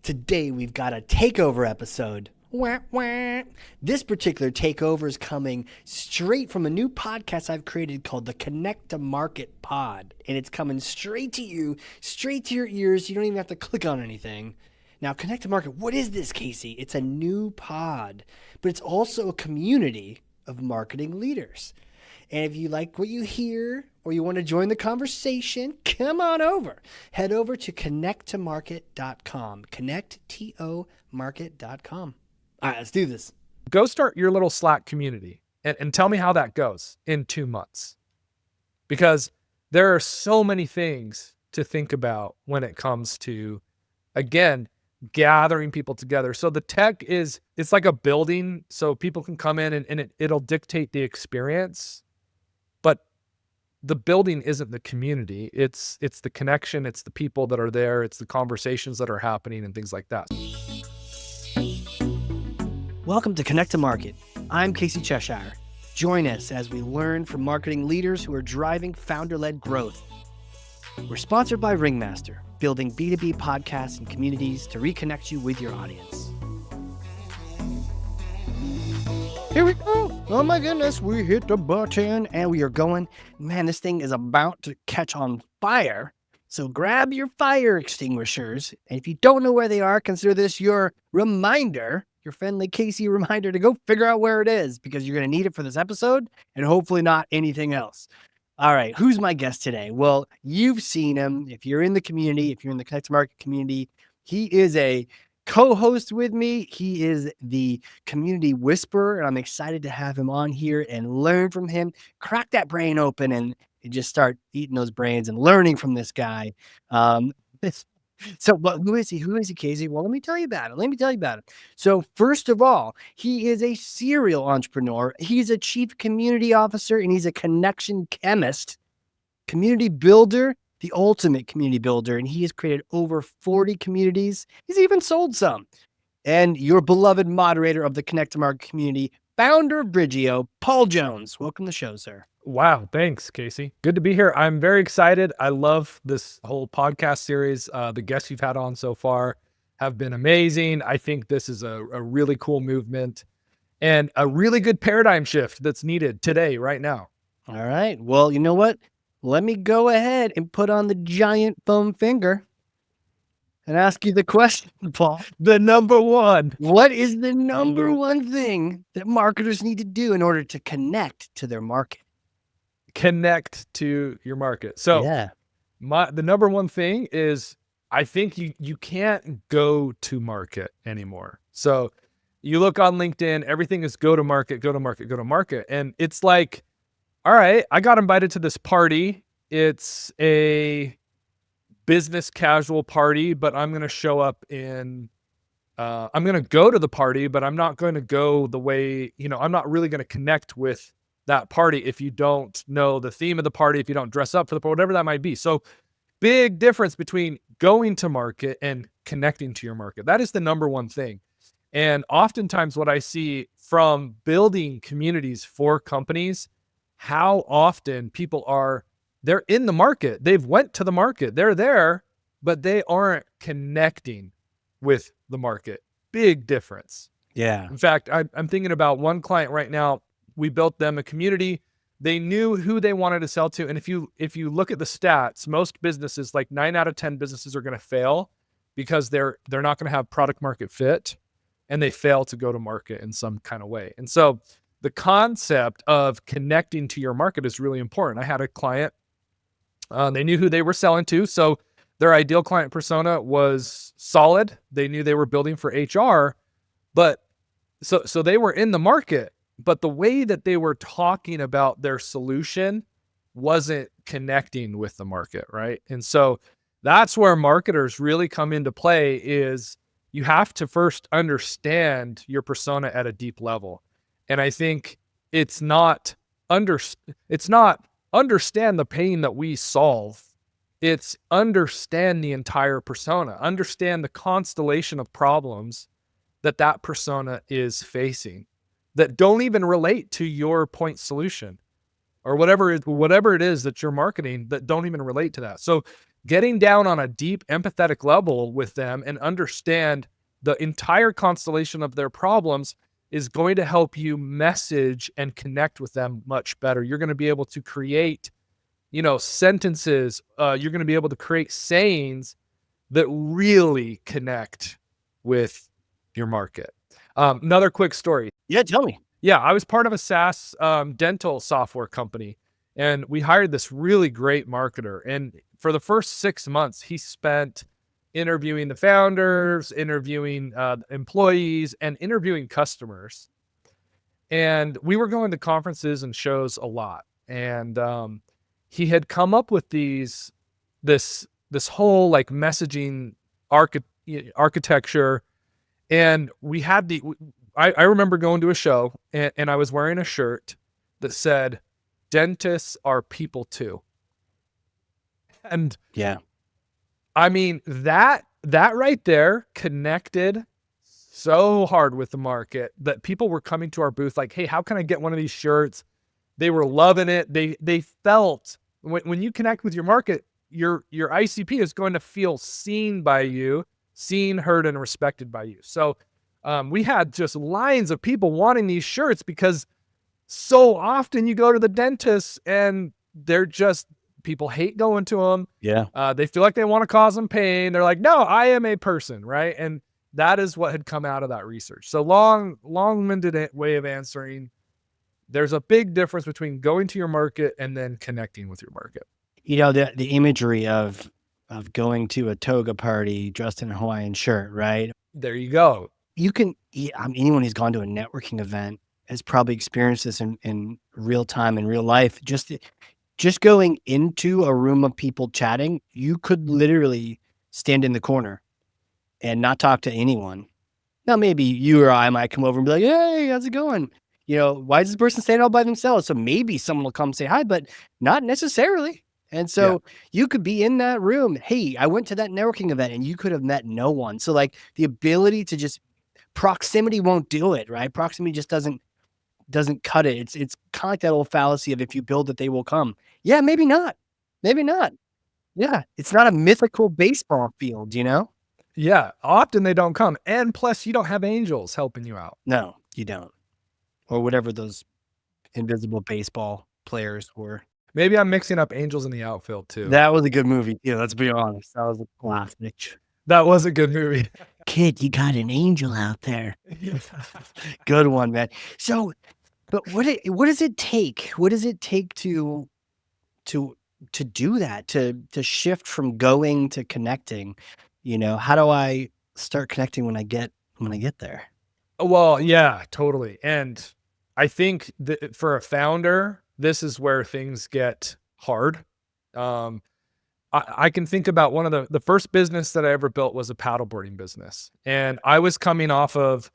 Today we've got a takeover episode. Wah, wah. This particular takeover is coming straight from a new podcast I've created called the Connect to Market Pod. And it's coming straight to you, straight to your ears. You don't even have to click on anything. Now, Connect to Market, what is this, Casey? It's a new pod, but it's also a community of marketing leaders. And if you like what you hear or you want to join the conversation, come on over. Head over to connecttomarket.com. Connecttomarket.com. All right, let's do this. Go start your little Slack community and tell me how that goes in 2 months. Because there are so many things to think about when it comes to, again, gathering people together. So the tech it's like a building, so people can come in and it'll dictate the experience. But the building isn't the community. It's the connection. It's the people that are there. It's the conversations that are happening and things like that. Welcome to Connect to Market. I'm Casey Cheshire. Join us as we learn from marketing leaders who are driving founder-led growth. We're sponsored by Ringmaster, building B2B podcasts and communities to reconnect you with your audience. Here we go. Oh my goodness, we hit the button and we are going. Man, this thing is about to catch on fire. So grab your fire extinguishers. And if you don't know where they are, consider this your reminder, your friendly Casey reminder to go figure out where it is, because you're going to need it for this episode and hopefully not anything else. All right, who's my guest today? Well, you've seen him. If you're in the community, if you're in the Connect to Market community, he is a co-host with me. He is the community whisperer, and I'm excited to have him on here and learn from him, crack that brain open and just start eating those brains and learning from this guy. But who is he? Who is he, Casey? Well, let me tell you about it. So first of all, he is a serial entrepreneur. He's a chief community officer, and he's a connection chemist, community builder, the ultimate community builder. And he has created over 40 communities. He's even sold some. And your beloved moderator of the Connect to Market community, founder of Bridgio, Paul Jones. Welcome to the show, sir. Wow. Thanks, Casey. Good to be here. I'm very excited. I love this whole podcast series. The guests you've had on so far have been amazing. I think this is a really cool movement and a really good paradigm shift that's needed today, right now. All right. Well, you know what? Let me go ahead and put on the giant foam finger and ask you the question, Paul. The number one. What is the number one thing that marketers need to do in order to connect to their market? Connect to your market. So yeah. The number one thing is, I think you can't go to market anymore. So you look on LinkedIn, everything is go to market. And it's like, all right, I got invited to this party. It's a business casual party, but I'm going to show up I'm going to go to the party, but I'm not going to go the way, I'm not really going to connect with that party if you don't know the theme of the party, if you don't dress up for the party, whatever that might be. So big difference between going to market and connecting to your market. That is the number one thing. And oftentimes what I see from building communities for companies, how often people they're in the market. They've went to the market. They're there, but they aren't connecting with the market. Big difference. Yeah. In fact, I'm thinking about one client right now. We built them a community. They knew who they wanted to sell to. And if you look at the stats, most businesses, like 9 out of 10 businesses, are going to fail because they're not going to have product market fit, and they fail to go to market in some kind of way. And so the concept of connecting to your market is really important. I had a client, they knew who they were selling to. So their ideal client persona was solid. They knew they were building for HR, but so they were in the market. But the way that they were talking about their solution wasn't connecting with the market, right? And so that's where marketers really come into play. Is you have to first understand your persona at a deep level. And I think it's not understand the pain that we solve. It's understand the entire persona, understand the constellation of problems that persona is facing, that don't even relate to your point solution or whatever it is that you're marketing, that don't even relate to that. So getting down on a deep empathetic level with them and understand the entire constellation of their problems is going to help you message and connect with them much better. You're going to be able to create, sentences. You're going to be able to create sayings that really connect with your market. Another quick story. Yeah, tell me. Yeah, I was part of a SaaS dental software company, and we hired this really great marketer. And for the first 6 months, he spent interviewing the founders, interviewing employees, and interviewing customers. And we were going to conferences and shows a lot. And he had come up with this whole like messaging architecture. And we had I remember going to a show and I was wearing a shirt that said, "Dentists are people too." And Yeah. I mean, that right there connected so hard with the market that people were coming to our booth like, "Hey, how can I get one of these shirts?" They were loving it. They felt when you connect with your market, your ICP is going to feel seen by you, seen, heard, and respected by you. So we had just lines of people wanting these shirts because so often you go to the dentist and people hate going to them. Yeah. They feel like they want to cause them pain. They're like, "No, I am a person," right? And that is what had come out of that research. So long-winded way of answering. There's a big difference between going to your market and then connecting with your market. The imagery of going to a toga party dressed in a Hawaiian shirt, right? There you go. Anyone who's gone to a networking event has probably experienced this in real time, in real life. Just going into a room of people chatting, you could literally stand in the corner and not talk to anyone. Now, maybe you or I might come over and be like, "Hey, how's it going? Why is this person staying all by themselves?" So maybe someone will come say hi, but not necessarily. And so you could be in that room. Hey, I went to that networking event and you could have met no one. So like the ability to just proximity won't do it, right? Proximity just doesn't cut it. It's kind of like that old fallacy of if you build it, they will come. Yeah, maybe not. Maybe not. Yeah. It's not a mythical baseball field, Yeah, often they don't come. And plus, you don't have angels helping you out. No, you don't. Or whatever those invisible baseball players were. Maybe I'm mixing up Angels in the Outfield too. That was a good movie. Yeah, let's be honest. That was a classic. That was a good movie. Kid, you got an angel out there. Good one, man. So, but what does it take? What does it take to do that? To shift from going to connecting? How do I start connecting when I get there? Well, yeah, totally. And I think that for a founder, this is where things get hard. I can think about one of the first business that I ever built was a paddleboarding business. And I was coming off of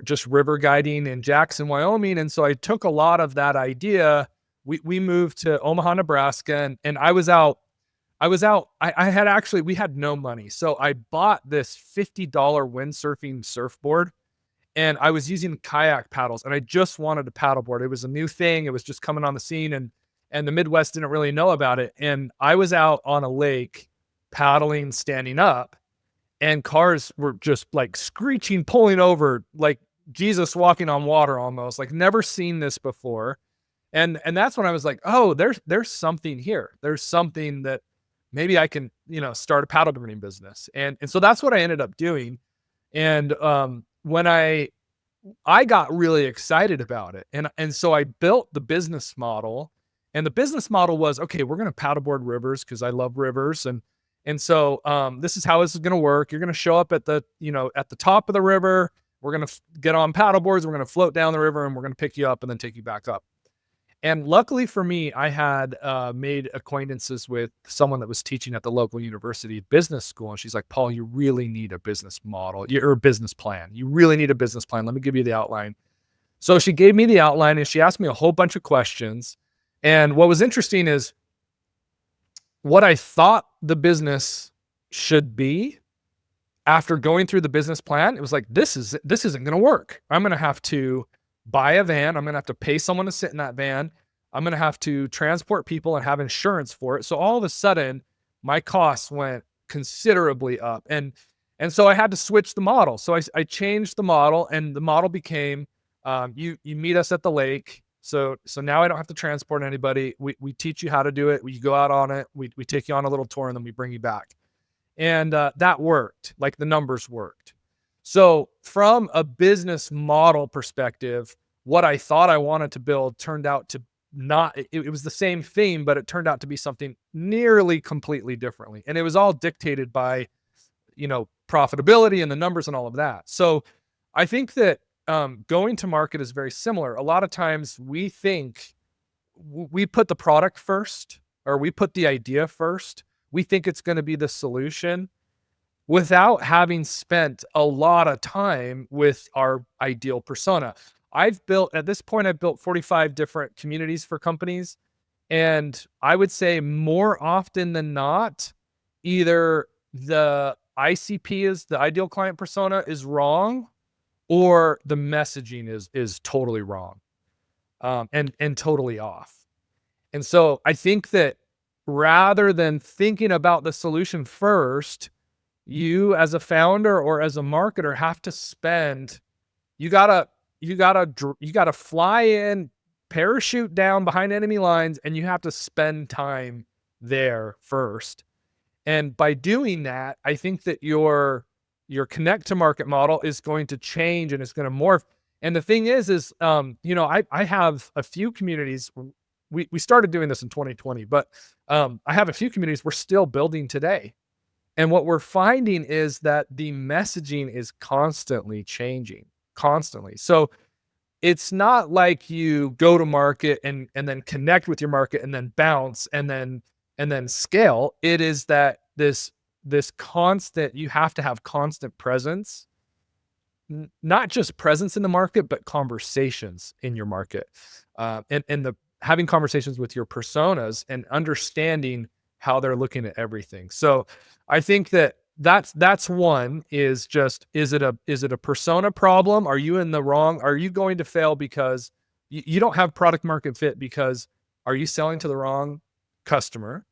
just river guiding in Jackson, Wyoming. And so I took a lot of that idea. We moved to Omaha, Nebraska, and I was out. We had no money. So I bought this $50 windsurfing surfboard and I was using kayak paddles and I just wanted to paddleboard. It was a new thing. It was just coming on the scene and the Midwest didn't really know about it. And I was out on a lake paddling, standing up, and cars were just like screeching, pulling over, like Jesus walking on water almost, like never seen this before. And that's when I was like, oh, there's something here. There's something that maybe I can, start a paddleboarding business. And so that's what I ended up doing. And when I got really excited about it. And so I built the business model. And the business model was, okay, we're going to paddleboard rivers because I love rivers. And so this is how this is going to work. You're going to show up at the top of the river. We're going to get on paddleboards. We're going to float down the river and we're going to pick you up and then take you back up. And luckily for me, I had made acquaintances with someone that was teaching at the local university business school. And she's like, "Paul, you really need a business model or a business plan. You really need a business plan. Let me give you the outline." So she gave me the outline and she asked me a whole bunch of questions. And what was interesting is what I thought the business should be after going through the business plan, it was like, this isn't going to work. I'm going to have to buy a van. I'm going to have to pay someone to sit in that van. I'm going to have to transport people and have insurance for it. So all of a sudden, my costs went considerably up. And so I had to switch the model. So I changed the model, and the model became, you meet us at the lake. So now I don't have to transport anybody. We teach you how to do it. We go out on it. We take you on a little tour, and then we bring you back. And that worked. Like, the numbers worked. So from a business model perspective, what I thought I wanted to build turned out to not, it was the same theme, but it turned out to be something nearly completely differently. And it was all dictated by, profitability and the numbers and all of that. So I think that going to market is very similar. A lot of times we think we put the product first, or we put the idea first. We think it's going to be the solution without having spent a lot of time with our ideal persona. At this point, I've built 45 different communities for companies. And I would say more often than not, either the ICP is the ideal client persona is wrong, or the messaging is totally wrong, and totally off. And so I think that rather than thinking about the solution first, you as a founder or as a marketer have to spend, you gotta fly in, parachute down behind enemy lines, and you have to spend time there first. And by doing that, I think that your connect to market model is going to change, and it's going to morph. And the thing is, I have a few communities. We started doing this in 2020, but I have a few communities we're still building today. And what we're finding is that the messaging is constantly changing, constantly. So it's not like you go to market and then connect with your market and then bounce and then scale. It is that this constant, you have to have constant presence, not just presence in the market, but conversations in your market, and having conversations with your personas and understanding how they're looking at everything. So I think that's one, is it a persona problem? Are you in the wrong? Are you going to fail because you don't have product market fit? Because are you selling to the wrong customer?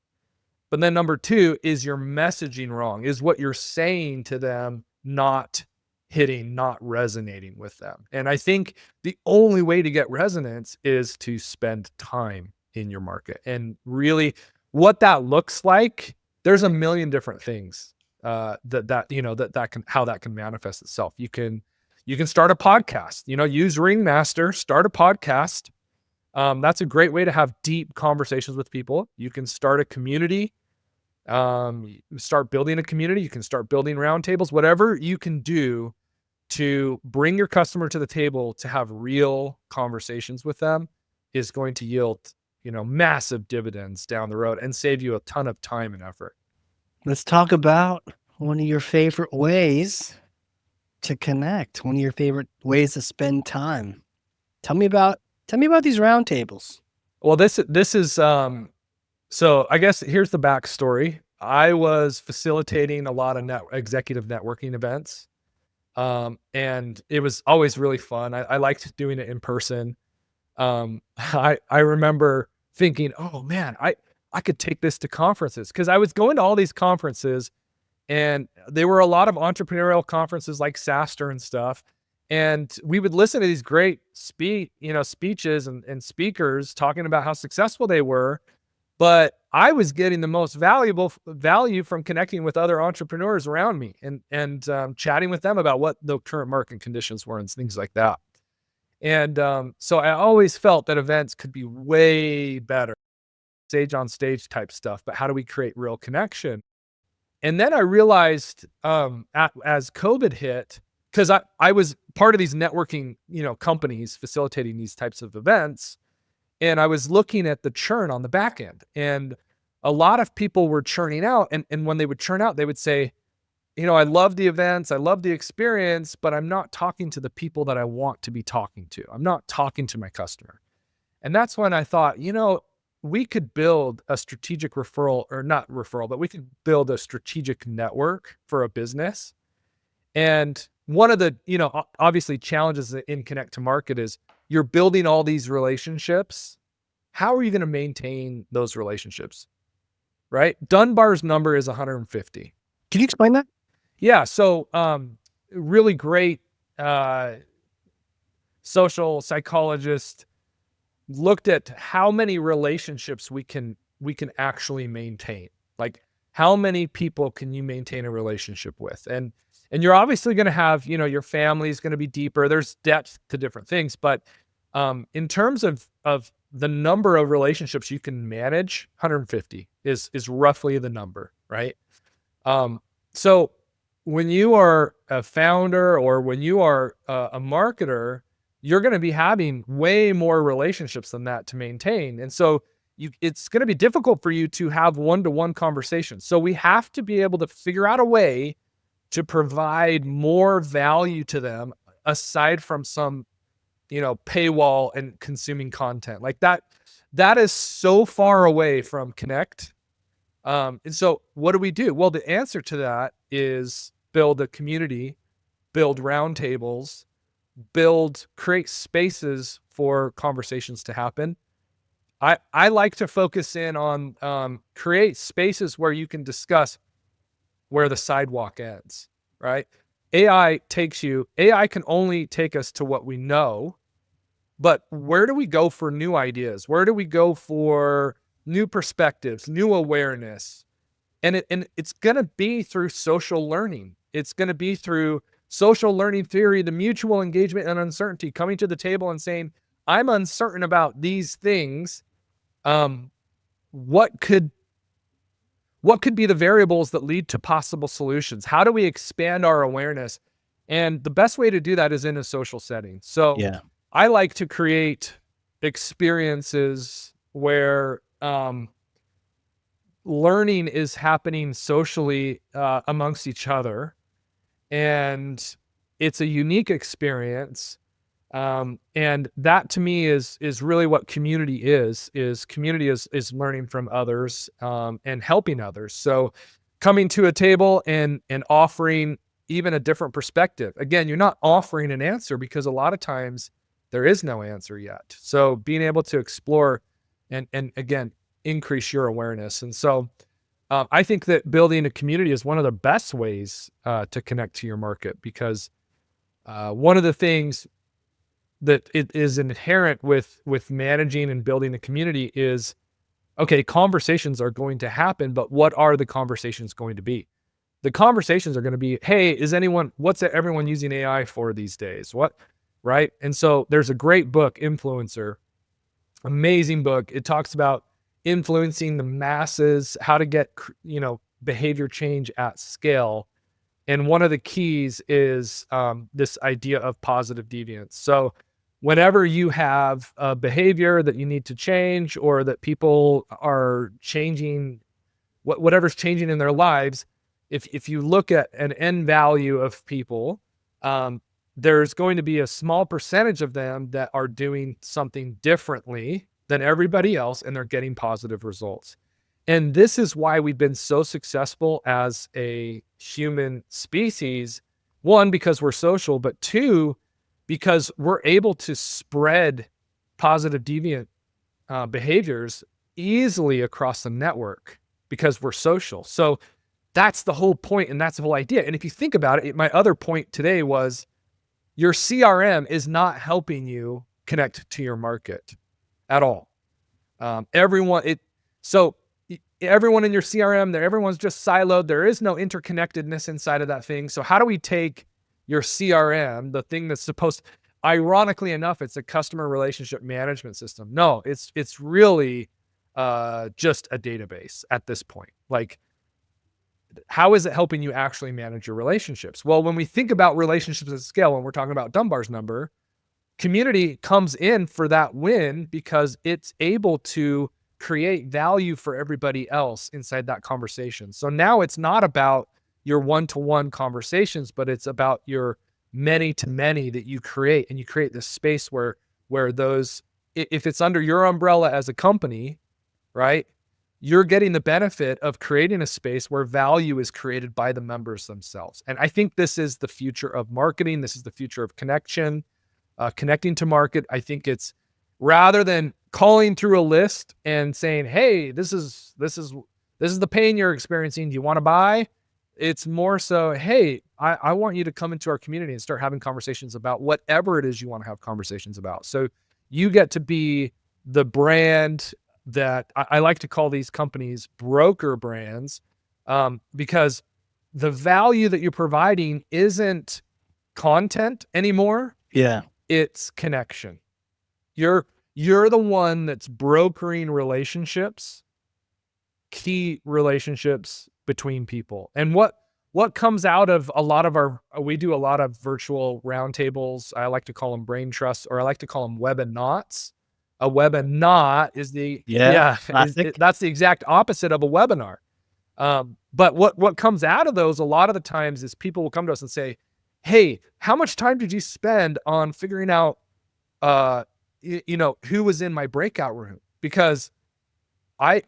But then number two, is your messaging wrong? Is what you're saying to them not hitting, not resonating with them? And I think the only way to get resonance is to spend time in your market. And really what that looks like, there's a million different things that can manifest itself. You can start a podcast, use Ringmaster, start a podcast. That's a great way to have deep conversations with people. You can start a community, start building a community. You can start building roundtables, whatever you can do to bring your customer to the table to have real conversations with them is going to yield, massive dividends down the road and save you a ton of time and effort. Let's talk about one of your favorite ways to connect, one of your favorite ways to spend time. Tell me about these roundtables. Well, this is, so I guess here's the backstory. I was facilitating a lot of executive networking events. And it was always really fun. I liked doing it in person. I remember thinking, oh man, I could take this to conferences, because I was going to all these conferences, and there were a lot of entrepreneurial conferences like SaaStr and stuff. And we would listen to these great speeches and speakers talking about how successful they were. But I was getting the most value from connecting with other entrepreneurs around me and chatting with them about what the current market conditions were and things like that. And so I always felt that events could be way better, stage on stage type stuff, but how do we create real connection? And then I realized as COVID hit, because I was part of these networking companies facilitating these types of events, and I was looking at the churn on the back end, and a lot of people were churning out. And when they would churn out, they would say, I love the events, I love the experience, but I'm not talking to the people that I want to be talking to. I'm not talking to my customer. And that's when I thought, we could build a strategic referral, or not referral, but we could build a strategic network for a business. And one of the, obviously challenges in Connect to Market is you're building all these relationships. How are you going to maintain those relationships? right? Dunbar's number is 150. Can you explain that? Yeah. So, really great social psychologist looked at how many relationships we can actually maintain. Like, how many people can you maintain a relationship with? And you're obviously going to have, your family is going to be deeper. There's depth to different things, but in terms of the number of relationships you can manage, 150 is roughly the number, right? So when you are a founder or when you are a marketer, you're going to be having way more relationships than that to maintain. And so it's going to be difficult for you to have one-to-one conversations. So we have to be able to figure out a way to provide more value to them aside from some, paywall and consuming content like that. That is so far away from Connect. And so what do we do? Well, the answer to that is build a community, build roundtables, create spaces for conversations to happen. I like to focus in on create spaces where you can discuss where the sidewalk ends, right? AI can only take us to what we know, but where do we go for new ideas? Where do we go for new perspectives, new awareness? And it's going to be through social learning. It's going to be through social learning theory, the mutual engagement and uncertainty, coming to the table and saying, I'm uncertain about these things. What could be the variables that lead to possible solutions? How do we expand our awareness? And the best way to do that is in a social setting. So Yeah. I like to create experiences where learning is happening socially amongst each other. And it's a unique experience. And that to me is really what community is community is learning from others and helping others. So coming to a table and offering even a different perspective. Again, you're not offering an answer because a lot of times there is no answer yet. So being able to explore and again, increase your awareness. And so I think that building a community is one of the best ways to connect to your market, because one of the things that it is inherent with managing and building a community is, okay, conversations are going to happen, but what are the conversations going to be? The conversations are going to be, hey, what's everyone using AI for these days? What, right? And so there's a great book, Influencer, amazing book. It talks about influencing the masses, how to get, behavior change at scale. And one of the keys is this idea of positive deviance. So whenever you have a behavior that you need to change, or that people are changing, whatever's changing in their lives, if you look at an end value of people, there's going to be a small percentage of them that are doing something differently than everybody else, and they're getting positive results. And this is why we've been so successful as a human species. One, because we're social, but two, because we're able to spread positive deviant behaviors easily across the network because we're social. So that's the whole point, and that's the whole idea. And if you think about it, my other point today was your CRM is not helping you connect to your market at all. Everyone in your CRM, everyone's just siloed. There is no interconnectedness inside of that thing. So how do we take your CRM, the thing that's ironically enough, it's a customer relationship management system. No, it's really just a database at this point. Like, how is it helping you actually manage your relationships? Well, when we think about relationships at scale, when we're talking about Dunbar's number, community comes in for that win because it's able to create value for everybody else inside that conversation. So now it's not about your one-to-one conversations, but it's about your many-to-many that you create, and you create this space where those, if it's under your umbrella as a company, right, you're getting the benefit of creating a space where value is created by the members themselves. And I think this is the future of marketing. This is the future of connection, connecting to market. I think it's, rather than calling through a list and saying, hey, this is this is the pain you're experiencing. Do you want to buy? It's more so, hey, I want you to come into our community and start having conversations about whatever it is you want to have conversations about. So you get to be the brand that I like to call these companies broker brands, because the value that you're providing isn't content anymore. Yeah. It's connection. You're the one that's brokering relationships, key relationships between people. And what comes out of a lot of we do a lot of virtual roundtables. I like to call them brain trusts, or I like to call them webinauts. A webinar is that's the exact opposite of a webinar. But what comes out of those a lot of the times is people will come to us and say, hey, how much time did you spend on figuring out, who was in my breakout room? Because I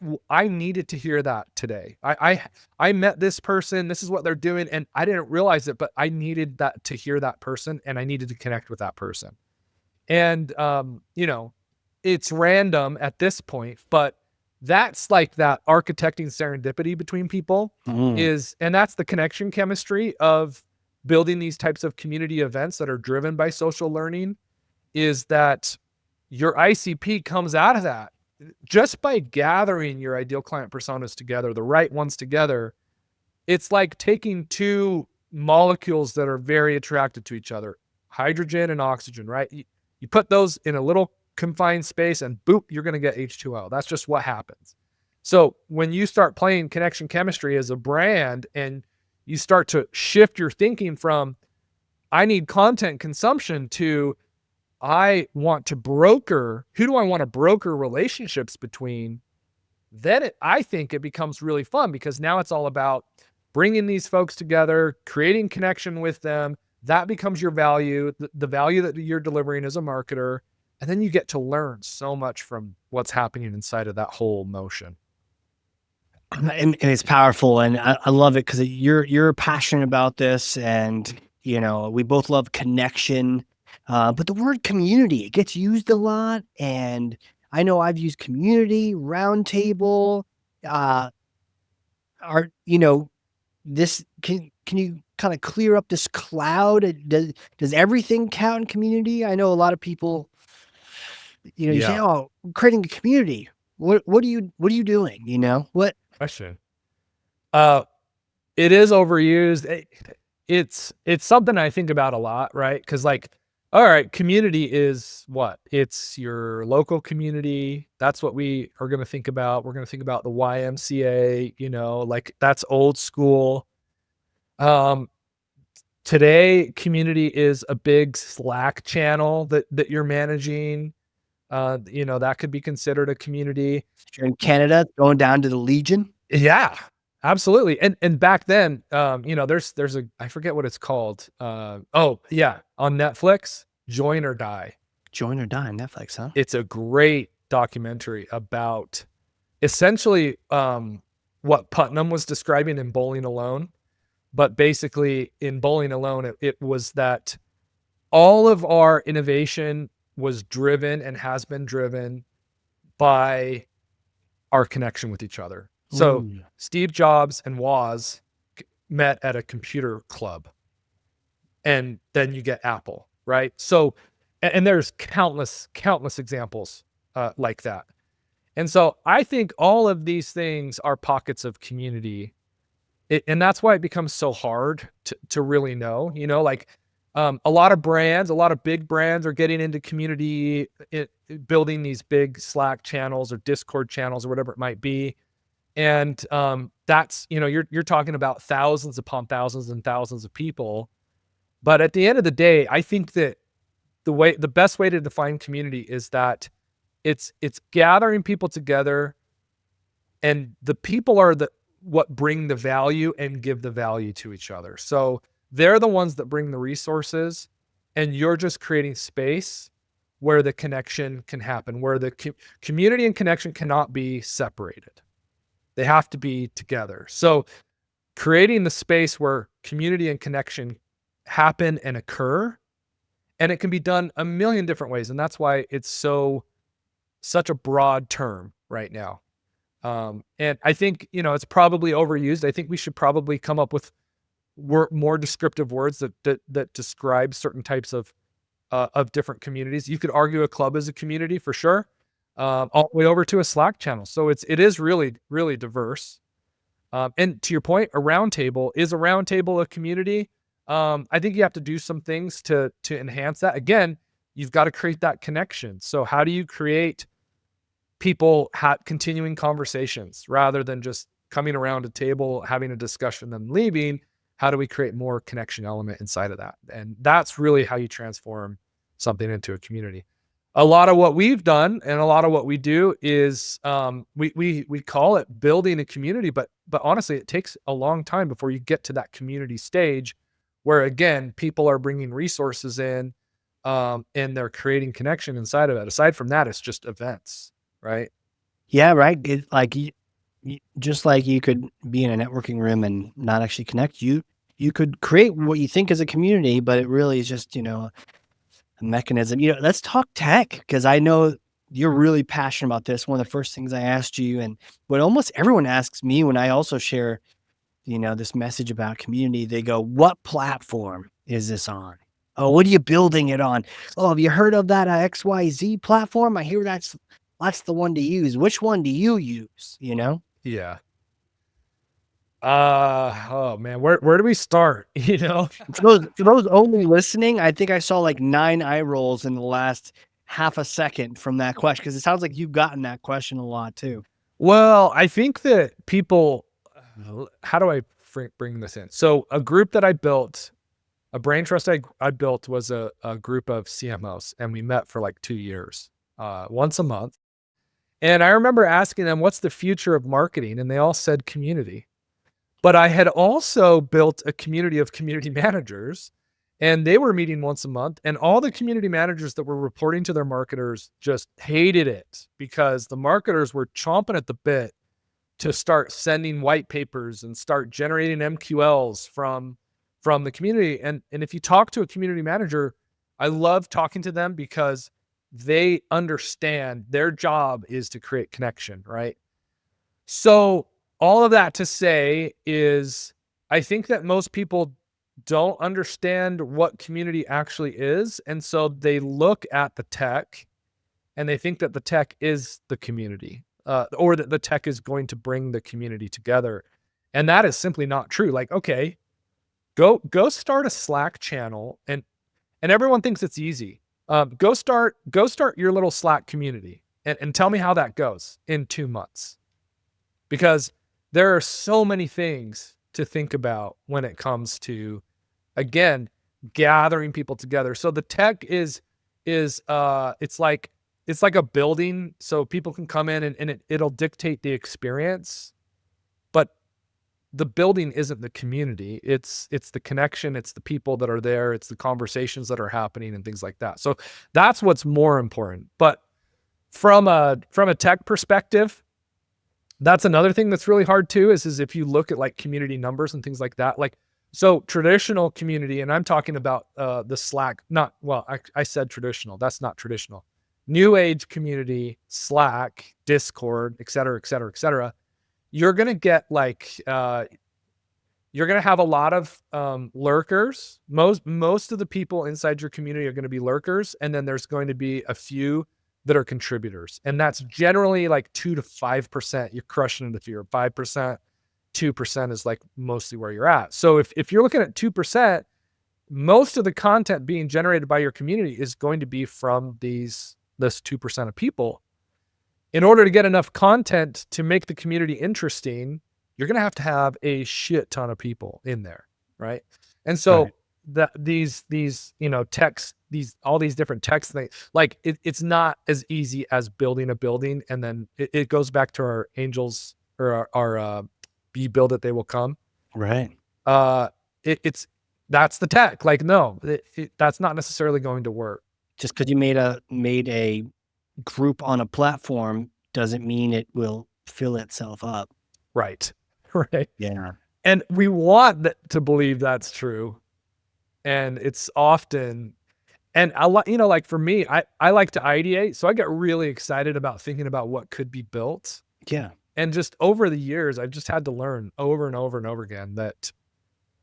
needed to hear that today. I met this person, this is what they're doing, and I didn't realize it, but I needed that to hear that person, and I needed to connect with that person. And, it's random at this point, but that's like that architecting serendipity between people and that's the connection chemistry of building these types of community events that are driven by social learning, is that your ICP comes out of that just by gathering your ideal client personas together, the right ones together. It's like taking two molecules that are very attracted to each other, hydrogen and oxygen, right? You put those in a little confined space and boop, you're going to get H2O. That's just what happens. So when you start playing connection chemistry as a brand and you start to shift your thinking from, I need content consumption, to I want to broker, who do I want to broker relationships between? Then I think it becomes really fun, because now it's all about bringing these folks together, creating connection with them. That becomes your value, the value that you're delivering as a marketer. And then you get to learn so much from what's happening inside of that whole motion. And it's powerful, and I love it because you're passionate about this, and we both love connection. But the word community, it gets used a lot, and I know I've used community, roundtable. This can you kind of clear up this cloud? Does everything count in community? I know a lot of people, you say, "Oh, I'm creating a community." What are you doing? What? Question. It is overused. It's something I think about a lot, right? Because all right, community is what? It's your local community. That's what we are going to think about. We're going to think about the YMCA, that's old school. Today, community is a big Slack channel that you're managing. That could be considered a community. If you're in Canada, going down to the Legion. Yeah, absolutely. And back then, there's I forget what it's called. On Netflix, Join or Die. Join or Die on Netflix, huh? It's a great documentary about essentially what Putnam was describing in Bowling Alone. But basically in Bowling Alone, it was that all of our innovation was driven and has been driven by our connection with each other. So Steve Jobs and Woz met at a computer club, and then you get Apple, right? So, and there's countless examples like that. And so I think all of these things are pockets of community. And that's why it becomes so hard to really know, a lot of big brands are getting into community, building these big Slack channels or Discord channels or whatever it might be. And that's, you're talking about thousands upon thousands and thousands of people. But at the end of the day, I think that the best way to define community is that it's gathering people together, and the people are what bring the value and give the value to each other. So they're the ones that bring the resources, and you're just creating space where the connection can happen, where the community and connection cannot be separated. They have to be together. So creating the space where community and connection happen and occur, and it can be done a million different ways. And that's why it's such a broad term right now. And I think, it's probably overused. I think we should probably come up with more descriptive words that describe certain types of different communities. You could argue a club is a community for sure, all the way over to a Slack channel. So it is really, really diverse. And to your point, a roundtable is a community. I think you have to do some things to enhance that. Again, you've got to create that connection. So how do you create people continuing conversations rather than just coming around a table, having a discussion, then leaving? How do we create more connection element inside of that? And that's really how you transform something into a community. A lot of what we've done and a lot of what we do is we call it building a community, but honestly, it takes a long time before you get to that community stage where, again, people are bringing resources in and they're creating connection inside of it. Aside from that, it's just events, right? Yeah, right. Just like you could be in a networking room and not actually connect, you could create what you think is a community, but it really is just, a mechanism. Let's talk tech, because I know you're really passionate about this. One of the first things I asked you, and what almost everyone asks me when I also share, this message about community, they go, what platform is this on? Oh, what are you building it on? Oh, have you heard of that XYZ platform? I hear that's the one to use. Which one do you use? Yeah. Oh man, where do we start? For those only listening, I think I saw like 9 eye rolls in the last half a second from that question, because it sounds like you've gotten that question a lot too. Well, I think that people, how do I bring this in? So a group that I built, a brain trust I built was a group of CMOs, and we met for like 2 years, once a month. And I remember asking them, what's the future of marketing? And they all said community. But I had also built a community of community managers, and they were meeting once a month. And all the community managers that were reporting to their marketers just hated it because the marketers were chomping at the bit to start sending white papers and start generating MQLs from the community. And if you talk to a community manager, I love talking to them because they understand their job is to create connection, right? So all of that to say is, I think that most people don't understand what community actually is. And so they look at the tech and they think that the tech is the community, or that the tech is going to bring the community together. And that is simply not true. Like, okay, go start a Slack channel, and everyone thinks it's easy. Go start your little Slack community and tell me how that goes in 2 months. Because there are so many things to think about when it comes to, again, gathering people together. So the tech is it's like a building, so people can come in and it'll dictate the experience. But the building isn't the community. It's the connection. It's the people that are there. It's the conversations that are happening and things like that. So that's what's more important. But from a tech perspective, that's another thing that's really hard too, is if you look at like community numbers and things like that, like, so traditional community, and I'm talking about the Slack, I said traditional, that's not traditional. New age community, Slack, Discord, et cetera, et cetera, et cetera. You're going to get like, you're going to have a lot of lurkers. Most of the people inside your community are going to be lurkers. And then there's going to be a few that are contributors. And that's generally like 2 to 5%. You're crushing it if you're 5%. 2% is like mostly where you're at. So if you're looking at 2%, most of the content being generated by your community is going to be from this 2% of people. In order to get enough content to make the community interesting, you're going to have a shit ton of people in there, right? And so these texts, all these different text things, like it's not as easy as building a building. And then it goes back to our angels, or our you build it, they will come. Right. That's the tech. Like, no, that's not necessarily going to work. Just because you made a group on a platform doesn't mean it will fill itself up. Right. Right. Yeah. And we want to believe that's true. And it's often, and like for me, I like to ideate. So I get really excited about thinking about what could be built. Yeah. And just over the years, I've just had to learn over and over and over again that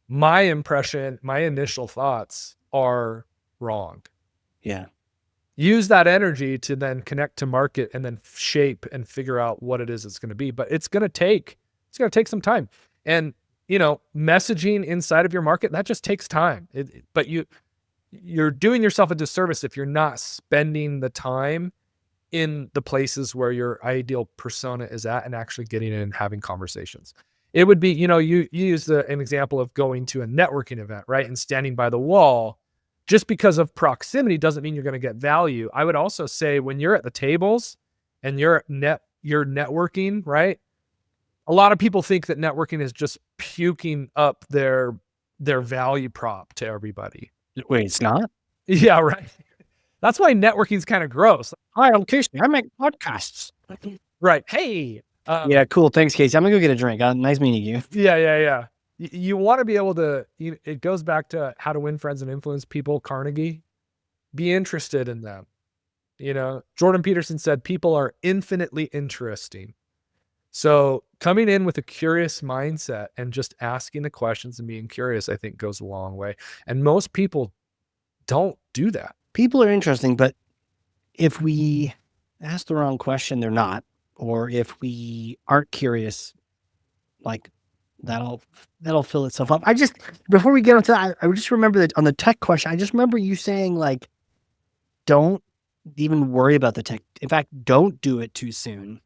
my impression, my initial thoughts are wrong. Yeah. Use that energy to then connect to market and then shape and figure out what it is it's going to be. But it's going to take some time. And, messaging inside of your market, that just takes time. But you're doing yourself a disservice if you're not spending the time in the places where your ideal persona is at and actually getting in and having conversations. It would be, you use an example of going to a networking event, right? And standing by the wall. Just because of proximity doesn't mean you're going to get value. I would also say when you're at the tables and you're networking, right? A lot of people think that networking is just puking up their value prop to everybody. Wait, it's not? Yeah, right. That's why networking is kind of gross. Hi, I'm Casey. I make podcasts. Right. Hey. Yeah, cool. Thanks, Casey. I'm gonna go get a drink. Nice meeting you. Yeah. You want to be able to, it goes back to How to Win Friends and Influence People, Carnegie. Be interested in them. Jordan Peterson said, people are infinitely interesting. So coming in with a curious mindset and just asking the questions and being curious, I think goes a long way. And most people don't do that. People are interesting, but if we ask the wrong question, they're not. Or if we aren't curious, like that'll fill itself up. Before we get into that, I just remember that on the tech question, I just remember you saying like, don't even worry about the tech. In fact, don't do it too soon.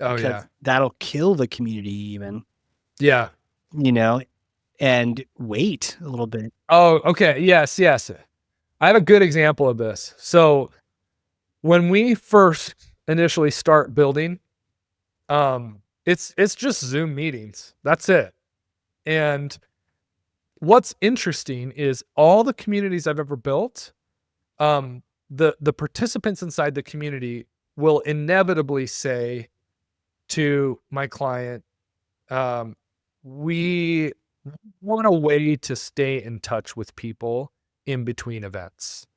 Oh yeah. That'll kill the community even. Yeah. And wait a little bit. Oh, okay. Yes. I have a good example of this. So when we first initially start building, it's just Zoom meetings. That's it. And what's interesting is all the communities I've ever built, the participants inside the community will inevitably say to my client, we want a way to stay in touch with people in between events.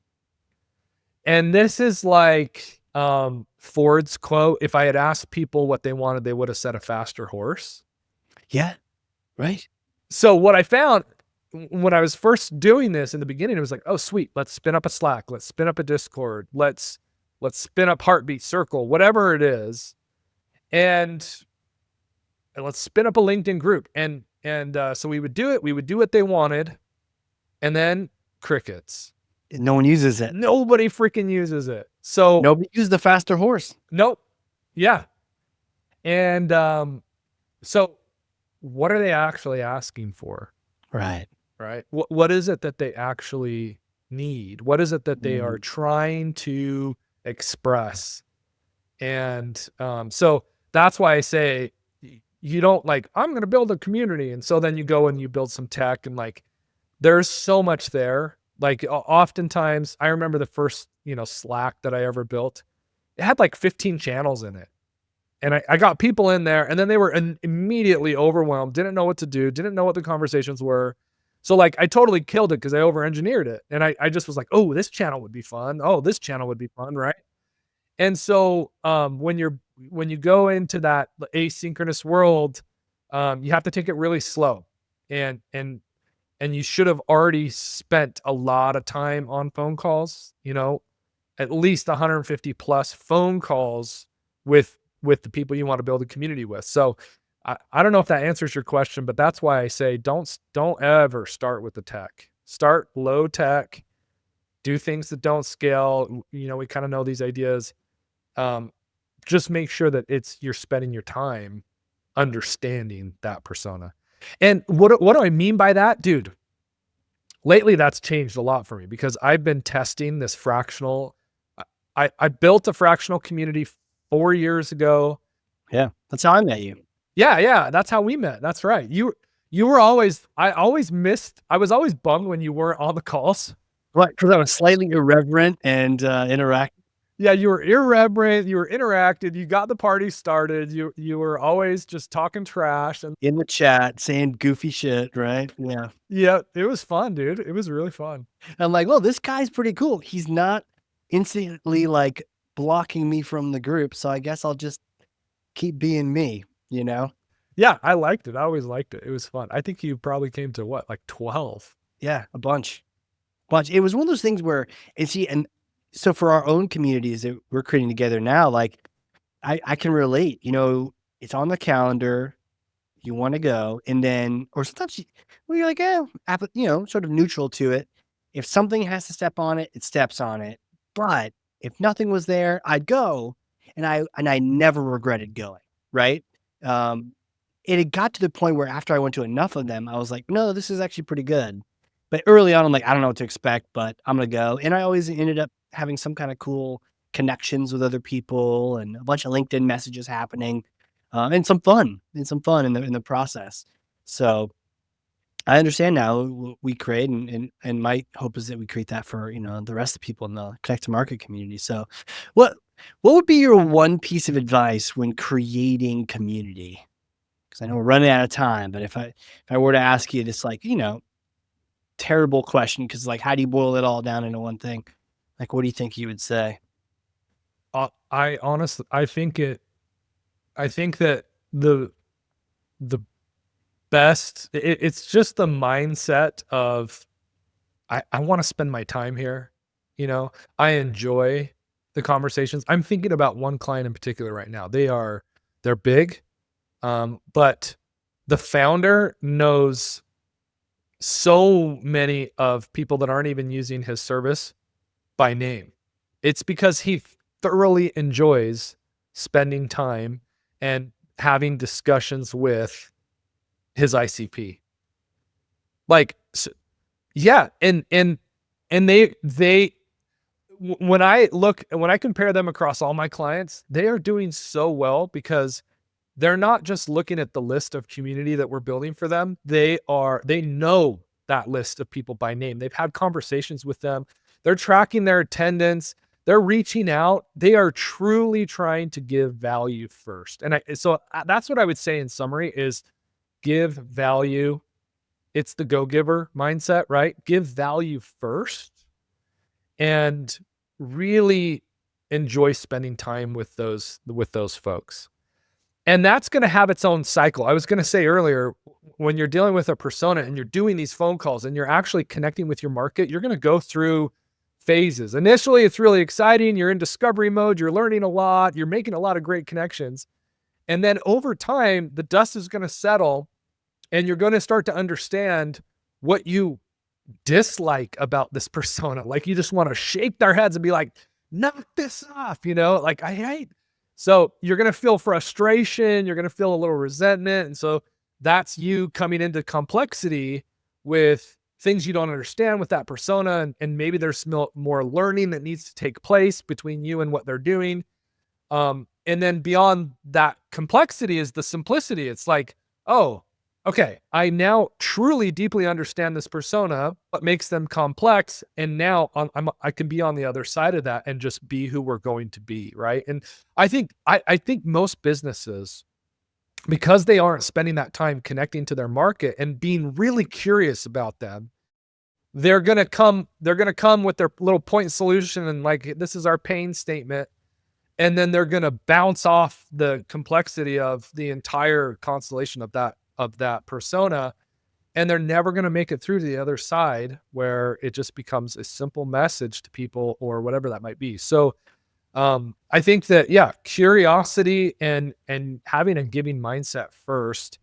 And this is like Ford's quote, if I had asked people what they wanted, they would have said a faster horse. Yeah, right. So what I found when I was first doing this in the beginning, it was like, oh, sweet, let's spin up a Slack, let's spin up a Discord, let's spin up Heartbeat, Circle, whatever it is, and let's spin up a LinkedIn group. And so we would do it. We would do what they wanted, and then crickets. No one uses it. Nobody freaking uses it. So nobody uses the faster horse. Nope. Yeah. And so what are they actually asking for? Right. What is it that they actually need? What is it that they are trying to express? And so that's why I say you don't like, I'm going to build a community. And so then you go and you build some tech and like, there's so much there. Like oftentimes I remember the first, Slack that I ever built, it had like 15 channels in it. And I got people in there and then they were immediately overwhelmed, didn't know what to do, didn't know what the conversations were. So like I totally killed it because I over-engineered it. And I just was like, oh, this channel would be fun. Oh, this channel would be fun, right? And so when you go into that asynchronous world, you have to take it really slow. And you should have already spent a lot of time on phone calls, at least 150 plus phone calls with the people you want to build a community with. So I don't know if that answers your question, but that's why I say don't ever start with the tech. Start low tech, do things that don't scale. We kind of know these ideas. Just make sure that you're spending your time understanding that persona. And what do I mean by that, dude? Lately, that's changed a lot for me because I've been testing this fractional. I built a fractional community 4 years ago. Yeah, that's how I met you. Yeah, that's how we met. That's right. You were always. I was always bummed when you weren't on the calls. Right, because I was slightly irreverent and interactive. Yeah, you were irreverent. You were interactive. You got the party started. You were always just talking trash and in the chat saying goofy shit, right? Yeah. Yeah, it was fun, dude. It was really fun. I'm like, well, this guy's pretty cool. He's not instantly like blocking me from the group, so I guess I'll just keep being me. you know? Yeah, I liked it. I always liked it. It was fun. I think you probably came to what, like 12? Yeah, a bunch. It was one of those things where and so for our own communities that we're creating together now, like I can relate, it's on the calendar, you want to go, and then, or sometimes well, you're like, sort of neutral to it. If something has to step on it, it steps on it. But if nothing was there, I'd go, and I never regretted going. Right. Um, and it got to the point where after I went to enough of them, I was like, no, this is actually pretty good. But early on, I'm like, I don't know what to expect, but I'm gonna go. And I always ended up having some kind of cool connections with other people and a bunch of LinkedIn messages happening, and some fun in the process. So I understand now we create, and my hope is that we create that for the rest of the people in the connect to market community. So, what what would be your one piece of advice when creating community? Because I know we're running out of time, but if I were to ask you this, like, terrible question, because like, how do you boil it all down into one thing? Like, what do you think you would say? I honestly, I think that the best, it's just the mindset of, I want to spend my time here. I enjoy the conversations. I'm thinking about one client in particular right now. They're big, but the founder knows so many of people that aren't even using his service by name. It's because he thoroughly enjoys spending time and having discussions with his ICP. Like, yeah, and when I compare them across all my clients, they are doing so well because they're not just looking at the list of community that we're building for them. They know that list of people by name. They've had conversations with them. They're tracking their attendance. They're reaching out. They are truly trying to give value first. And so that's what I would say in summary is give value. It's the go-giver mindset, right? Give value first and really enjoy spending time with those folks. And that's going to have its own cycle. I was going to say earlier, when you're dealing with a persona and you're doing these phone calls and you're actually connecting with your market, you're going to go through phases. Initially, it's really exciting. You're in discovery mode. You're learning a lot. You're making a lot of great connections. And then over time, the dust is going to settle and you're going to start to understand what you dislike about this persona. Like you just want to shake their heads and be like, knock this off, like I hate. So you're going to feel frustration. You're going to feel a little resentment. And so that's you coming into complexity with things you don't understand with that persona. And maybe there's more learning that needs to take place between you and what they're doing. And then beyond that complexity is the simplicity. It's like, oh, okay, I now truly deeply understand this persona, what makes them complex. And now I can be on the other side of that and just be who we're going to be. Right. And I think most businesses, because they aren't spending that time connecting to their market and being really curious about them, they're going to come with their little point solution. And like, this is our pain statement. And then they're going to bounce off the complexity of the entire constellation of that persona. And they're never going to make it through to the other side where it just becomes a simple message to people or whatever that might be. So I think that, yeah, curiosity and having a giving mindset first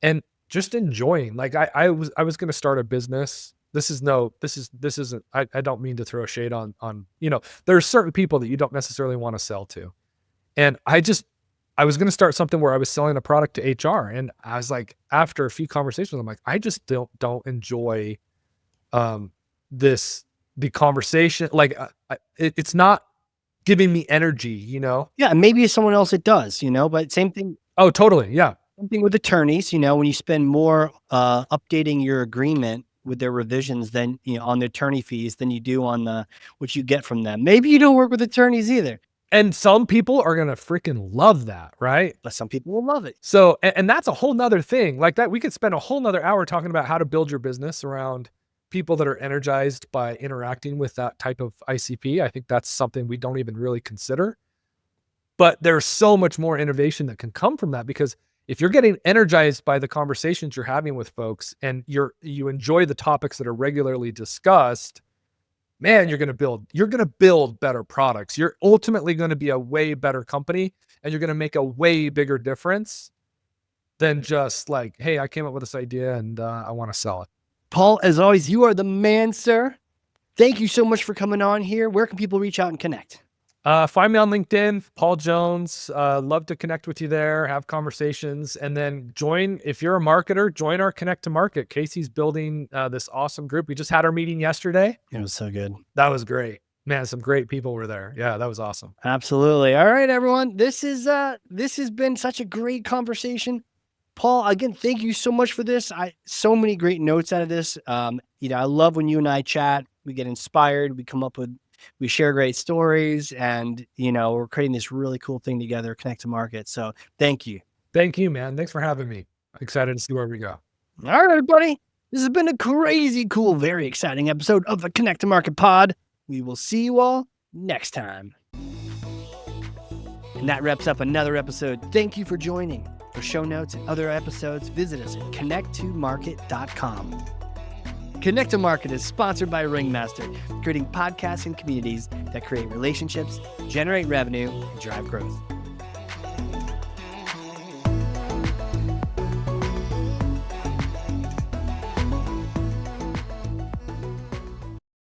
and just enjoying, like I was going to start a business. This isn't, I don't mean to throw shade on, there's certain people that you don't necessarily want to sell to. And I was going to start something where I was selling a product to HR. And I was like, after a few conversations, I'm like, I just don't enjoy, the conversation. Like it's not giving me energy, Yeah, and maybe it's someone else it does, but same thing. Oh, totally. Yeah. Same thing with attorneys, when you spend more updating your agreement with their revisions than, on the attorney fees than you do on what you get from them. Maybe you don't work with attorneys either. And some people are going to freaking love that, right? But some people will love it. So, and that's a whole nother thing like that. We could spend a whole nother hour talking about how to build your business around people that are energized by interacting with that type of ICP. I think that's something we don't even really consider, but there's so much more innovation that can come from that because If you're getting energized by the conversations you're having with folks and you enjoy the topics that are regularly discussed, man, you're going to build better products. You're ultimately going to be a way better company, and you're going to make a way bigger difference than just like, hey, I came up with this idea and I want to sell it. Paul, as always, you are the man, sir. Thank you so much for coming on here. Where can people reach out and connect? Find me on LinkedIn, Paul Jones. Love to connect with you there, have conversations, and then if you're a marketer, join our Connect to Market. Casey's building this awesome group. We just had our meeting yesterday. It was so good. That was great. Man, some great people were there. Yeah, that was awesome. Absolutely. All right, everyone. This has been such a great conversation. Paul, again, thank you so much for this. So many great notes out of this. I love when you and I chat. We get inspired. We share great stories, and we're creating this really cool thing together, Connect to Market. So thank you. Thank you, man. Thanks for having me. Excited to see where we go. All right, everybody. This has been a crazy cool, very exciting episode of the Connect to Market Pod. We will see you all next time. And that wraps up another episode. Thank you for joining. For show notes and other episodes, visit us at connecttomarket.com. Connect to Market is sponsored by Ringmaster, creating podcasts and communities that create relationships, generate revenue, and drive growth.